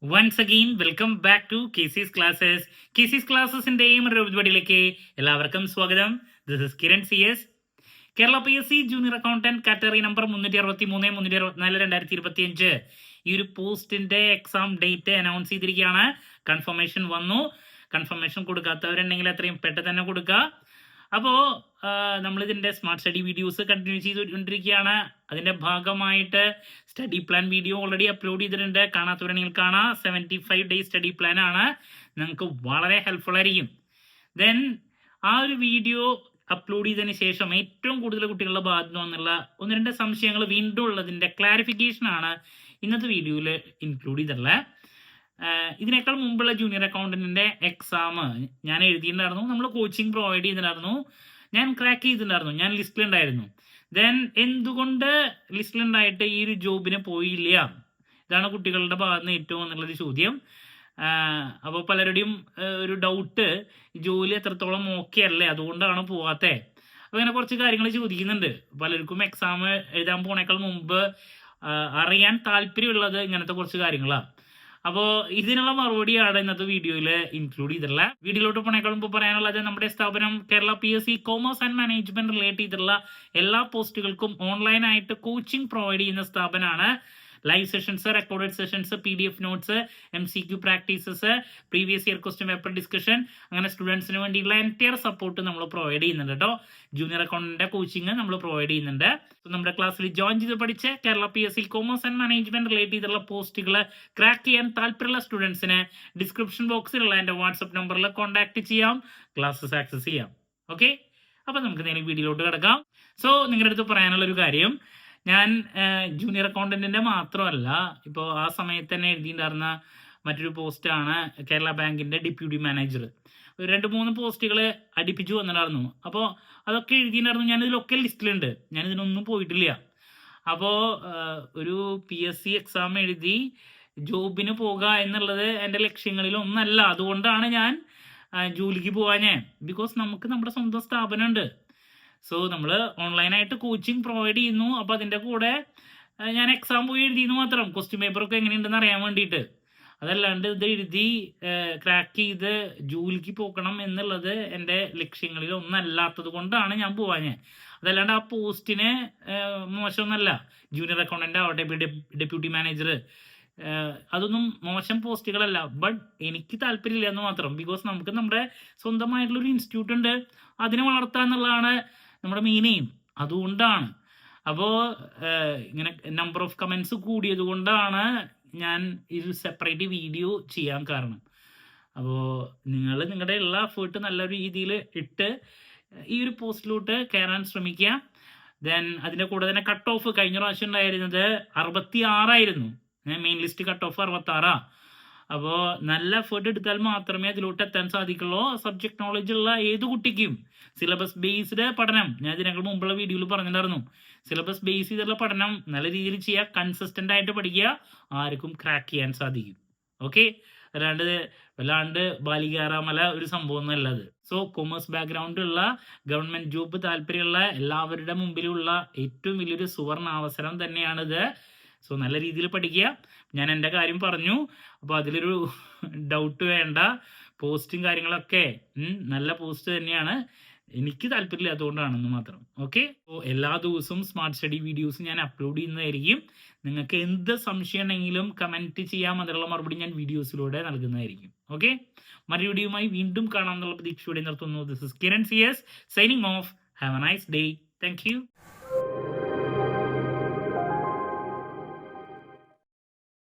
Once again welcome back to KC's classes. KC's ക്ലാസ്സസിന്റെയും ഒരു പരിപാടിയിലേക്ക് എല്ലാവർക്കും സ്വാഗതം. This is Kiran CS. Kerala PSC junior accountant category number 363 364 2025 ഈ ഒരു പോസ്റ്റിന്റെ എക്സാം ഡേറ്റ് അനൗൺസ് ചെയ്തിരിക്കുകയാണ്. കൺഫർമേഷൻ വന്നു. കൺഫർമേഷൻ കൊടുക്കാത്തവരുണ്ടെങ്കിൽ എത്രയും പെട്ടെന്ന് തന്നെ കൊടുക്കുക. അപ്പോൾ നമ്മളിതിൻ്റെ സ്മാർട്ട് സ്റ്റഡി വീഡിയോസ് കണ്ടിന്യൂ ചെയ്തുകൊണ്ടിരിക്കുകയാണ്. അതിൻ്റെ ഭാഗമായിട്ട് study plan video already upload ചെയ്തിട്ടുണ്ട്. കാണാത്തവരുണ്ടെങ്കിൽ കാണാം. 75 ഡേയ്സ് സ്റ്റഡി പ്ലാൻ ആണ്. നിങ്ങൾക്ക് വളരെ ഹെൽപ്ഫുൾ ആയിരിക്കും. ദെൻ ആ ഒരു വീഡിയോ അപ്ലോഡ് ചെയ്തതിന് ശേഷം ഏറ്റവും കൂടുതൽ കുട്ടികളുടെ ഭാഗത്തു നിന്നുള്ള ഒന്ന് രണ്ട് സംശയങ്ങൾ വീണ്ടും ഉള്ളതിൻ്റെ ക്ലാരിഫിക്കേഷനാണ് ഇന്നത്തെ വീഡിയോയിൽ ഇൻക്ലൂഡ് ചെയ്തിട്ടുള്ളത്. ഇതിനേക്കാൾ മുമ്പുള്ള ജൂനിയർ അക്കൗണ്ടന്റിന്റെ എക്സാം ഞാൻ എഴുതിയിട്ടുണ്ടായിരുന്നു. നമ്മൾ കോച്ചിങ് പ്രൊവൈഡ് ചെയ്തിട്ടുണ്ടായിരുന്നു. ഞാൻ ക്രാക്ക് ചെയ്തിട്ടുണ്ടായിരുന്നു. ഞാൻ ലിസ്റ്റിലുണ്ടായിരുന്നു. ദെൻ എന്തുകൊണ്ട് ലിസ്റ്റിലുണ്ടായിട്ട് ഈ ഒരു ജോബിന് പോയില്ല? ഇതാണ് കുട്ടികളുടെ ഭാഗത്ത് നിന്ന് ഏറ്റവും എന്നുള്ളൊരു ചോദ്യം. അപ്പോൾ പലരുടെയും ഒരു ഡൗട്ട്, ജോലി എത്രത്തോളം ഓക്കെ അല്ലേ, അതുകൊണ്ടാണ് പോകാത്തത്. അപ്പോൾ ഇങ്ങനെ കുറച്ച് കാര്യങ്ങൾ ചോദിക്കുന്നുണ്ട്. പലർക്കും എക്സാം എഴുതാൻ പോണേക്കാൾ മുമ്പ് അറിയാൻ താല്പര്യമുള്ളത് ഇങ്ങനത്തെ കുറച്ച് കാര്യങ്ങളാണ്. അപ്പോൾ ഇതിനുള്ള മറുപടിയാണ് ഇന്നത്തെ വീഡിയോയിൽ ഇൻക്ലൂഡ് ചെയ്തിട്ടുള്ള. വീഡിയോയിലോട്ട് പോണേക്കാൾ മുമ്പ് പറയാനുള്ളത്, നമ്മുടെ സ്ഥാപനം Kerala PSC commerce and management relate ചെയ്തിട്ടുള്ള എല്ലാ പോസ്റ്റുകൾക്കും ഓൺലൈനായിട്ട് കോച്ചിങ് പ്രൊവൈഡ് ചെയ്യുന്ന സ്ഥാപനമാണ്. Live sessions, recorded sessions, PDF notes, MCQ practices, previous year question paper discussion, അങ്ങനെ സ്റ്റുഡൻസിന് വേണ്ടിയുള്ള എൻറ്റയർ സപ്പോർട്ട് നമ്മൾ പ്രൊവൈഡ് ചെയ്യുന്നുണ്ട് കേട്ടോ. ജൂനിയർ അക്കൗണ്ടിന്റെ കോച്ചിങ് നമ്മൾ പ്രൊവൈഡ് ചെയ്യുന്നുണ്ട്. നമ്മുടെ ക്ലാസ്സിൽ ജോയിൻ ചെയ്ത് പഠിച്ച് Kerala PSC commerce and management relate ചെയ്തിട്ടുള്ള പോസ്റ്റുകൾ ക്രാക്ക് ചെയ്യാൻ താല്പര്യമുള്ള സ്റ്റുഡൻസിന് ഡിസ്ക്രിപ്ഷൻ ബോക്സിലുള്ള എൻ്റെ വാട്സപ്പ് നമ്പറിൽ കോൺടാക്ട് ചെയ്യാം, ക്ലാസ്സസ് ആക്സസ് ചെയ്യാം. ഓക്കെ, അപ്പോൾ നമുക്ക് നേരെ വീഡിയോയിലോട്ട് കിടക്കാം. സോ നിങ്ങളുടെ അടുത്ത് പറയാനുള്ള ഒരു കാര്യം, ഞാൻ ജൂനിയർ അക്കൗണ്ടന്റിന്റെ മാത്രമല്ല, ഇപ്പോൾ ആ സമയത്ത് തന്നെ എഴുതിയിട്ടുണ്ടായിരുന്ന മറ്റൊരു പോസ്റ്റാണ് കേരള ബാങ്കിന്റെ ഡെപ്യൂട്ടി മാനേജർ. 2-3 പോസ്റ്റുകൾ അടുപ്പിച്ചു വന്നിട്ടുണ്ടായിരുന്നു. അപ്പോൾ അതൊക്കെ എഴുതിയിട്ടുണ്ടായിരുന്നു. ഞാനിതിലൊക്കെ ലിസ്റ്റിലുണ്ട്. ഞാനിതിനൊന്നും പോയിട്ടില്ല. അപ്പോൾ ഒരു PSC എക്സാം എഴുതി ജോബിന് പോകുക എന്നുള്ളത് എൻ്റെ ലക്ഷ്യങ്ങളിൽ ഒന്നല്ല. അതുകൊണ്ടാണ് ഞാൻ ജോലിക്ക് പോകാഞ്ഞേ. ബിക്കോസ് നമുക്ക് നമ്മുടെ സ്വന്തം സ്ഥാപനമുണ്ട്. സോ നമ്മൾ ഓൺലൈനായിട്ട് കോച്ചിങ് പ്രൊവൈഡ് ചെയ്യുന്നു. അപ്പോൾ അതിൻ്റെ കൂടെ ഞാൻ എക്സാം പോയി എഴുതിയെന്ന് മാത്രം. ക്വസ്റ്റ്യൻ പേപ്പറൊക്കെ എങ്ങനെയുണ്ടെന്ന് അറിയാൻ വേണ്ടിയിട്ട്. അതല്ലാണ്ട് ഇത് എഴുതി ക്രാക്ക് ചെയ്ത് ജോലിക്ക് പോകണം എന്നുള്ളത് എൻ്റെ ലക്ഷ്യങ്ങളിൽ ഒന്നല്ലാത്തത് കൊണ്ടാണ് ഞാൻ പോവാഞ്ഞത്. അതല്ലാണ്ട് ആ പോസ്റ്റിന് മോശമൊന്നല്ല. ജൂനിയർ അക്കൗണ്ടൻ്റ് ആവട്ടെ, ഡെപ്യൂട്ടി മാനേജർ, അതൊന്നും മോശം പോസ്റ്റുകളല്ല. ബട്ട് എനിക്ക് താല്പര്യമില്ല എന്ന് മാത്രം. ബിക്കോസ് നമുക്ക് നമ്മുടെ സ്വന്തമായിട്ടുള്ളൊരു ഇൻസ്റ്റിറ്റ്യൂട്ട് ഉണ്ട്. അതിനെ വളർത്തുക എന്നുള്ളതാണ് നമ്മുടെ മെയിൻ എയിം. അതുകൊണ്ടാണ്. അപ്പോൾ ഇങ്ങനെ നമ്പർ ഓഫ് കമൻസ് കൂടിയത് കൊണ്ടാണ് ഞാൻ ഒരു സെപ്പറേറ്റ് വീഡിയോ ചെയ്യാൻ കാരണം. അപ്പോൾ നിങ്ങൾ നിങ്ങളുടെ എല്ലാ എഫേർട്ട് നല്ല രീതിയിൽ ഇട്ട് ഈ ഒരു പോസ്റ്റിലോട്ട് കയറാൻ ശ്രമിക്കുക. ദെൻ അതിൻ്റെ കൂടെ തന്നെ കട്ട് ഓഫ് കഴിഞ്ഞ പ്രാവശ്യം ഉണ്ടായിരുന്നത് 66 മെയിൻ ലിസ്റ്റ് കട്ട് ഓഫ് 66. അപ്പോൾ നല്ല എഫേർട്ട് എടുത്താൽ മാത്രമേ അതിലോട്ട് എത്താൻ സാധിക്കുള്ളൂ. സബ്ജക്ട് നോളജ് ഉള്ള ഏത് കുട്ടിക്കും സിലബസ് ബേസ്ഡ് പഠനം, ഞാൻ ഇതിനേക്കാൾ മുമ്പുള്ള വീഡിയോയിൽ പറഞ്ഞിട്ടുണ്ടായിരുന്നു. സിലബസ് ബേസ് ചെയ്തുള്ള പഠനം നല്ല രീതിയിൽ ചെയ്യുക, കൺസിസ്റ്റൻ്റ് ആയിട്ട് പഠിക്കുക, ആർക്കും ക്രാക്ക് ചെയ്യാൻ സാധിക്കും. ഓക്കെ, വല്ലാണ്ട് ബാലികാറാമല ഒരു സംഭവമൊന്നും അല്ലത്. സോ കൊമേഴ്സ് ബാക്ക്ഗ്രൗണ്ട് ഉള്ള ഗവൺമെന്റ് ജോബ് താല്പര്യമുള്ള എല്ലാവരുടെ മുമ്പിലുള്ള ഏറ്റവും വലിയൊരു സുവർണ അവസരം തന്നെയാണിത്. സോ നല്ല രീതിയിൽ പഠിക്കുക. ഞാൻ എൻ്റെ കാര്യം പറഞ്ഞു. അപ്പോൾ അതിലൊരു ഡൗട്ട് വേണ്ട. പോസ്റ്റും കാര്യങ്ങളൊക്കെ നല്ല പോസ്റ്റ് തന്നെയാണ്. എനിക്ക് താല്പര്യമില്ല, അതുകൊണ്ടാണെന്ന് മാത്രം. ഓക്കെ, അപ്പോൾ എല്ലാ ദിവസവും സ്മാർട്ട് സ്റ്റഡി വീഡിയോസ് ഞാൻ അപ്ലോഡ് ചെയ്യുന്നതായിരിക്കും. നിങ്ങൾക്ക് എന്ത് സംശയം ഉണ്ടെങ്കിലും കമൻറ്റ് ചെയ്യാം. അതിനുള്ള മറുപടി ഞാൻ വീഡിയോസിലൂടെ നൽകുന്നതായിരിക്കും. ഓക്കെ, മറ്റൊരു വീഡിയോയുമായി വീണ്ടും കാണാം എന്നുള്ള പ്രതീക്ഷയോടെ നിർത്തുന്നു. This is Kiran CS signing off. Have a nice day. Thank U.